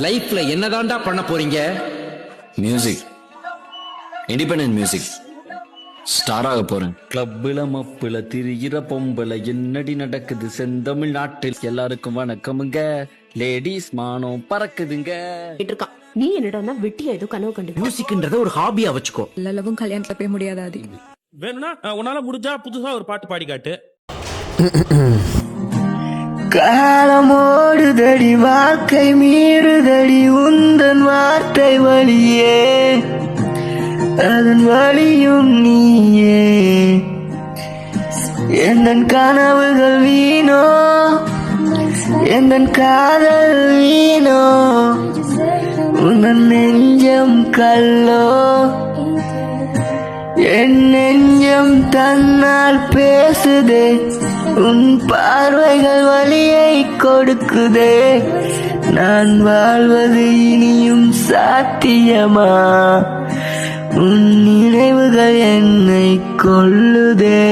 லைஃப்ல என்னதான்டா பண்ண போறீங்க? மியூசிக், இண்டிபெண்டன்ட் மியூசிக், ஸ்டார் ஆக போறேன். கிளப்புல மப்புல திரிகிற பொம்பளை என்னடி நடக்குது செந்தமிழ் நாட்டில்? எல்லாருக்கும் வணக்கமுங்க. லேடிஸ் மானம் பறக்குதுங்க. இருக்கான். நீ என்னடா வெட்டியா ஏதோ கனவு கண்டு மியூசிக்ன்றத ஒரு ஹாபியா வச்சுக்கோ. லவ்வும் கல்யாணத்துல போய் முடியாது ஆதி. வேணும்னா உன்னால முடிஞ்சா புதுசா ஒரு பாட்டு பாடி காட்டு. காலம் ஓடுதடி, வாழ்க்கை மீறுதடி, உந்தன் வார்த்தை வழியே, அதன் வழியும் நீயே. எந்தன் கனவுகள் வீணோ, எந்தன் காதல் வீணோ, உந்தன் நெஞ்சம் கல்லோ, என் நெஞ்சம் தன்னால் பேசுதே, உன் பார்வைகள் வலியை கொடுக்குதே. நான் வாழ்வது இனியும் சாத்தியமா? உன் நினைவுகள் என்னை கொல்லுதே.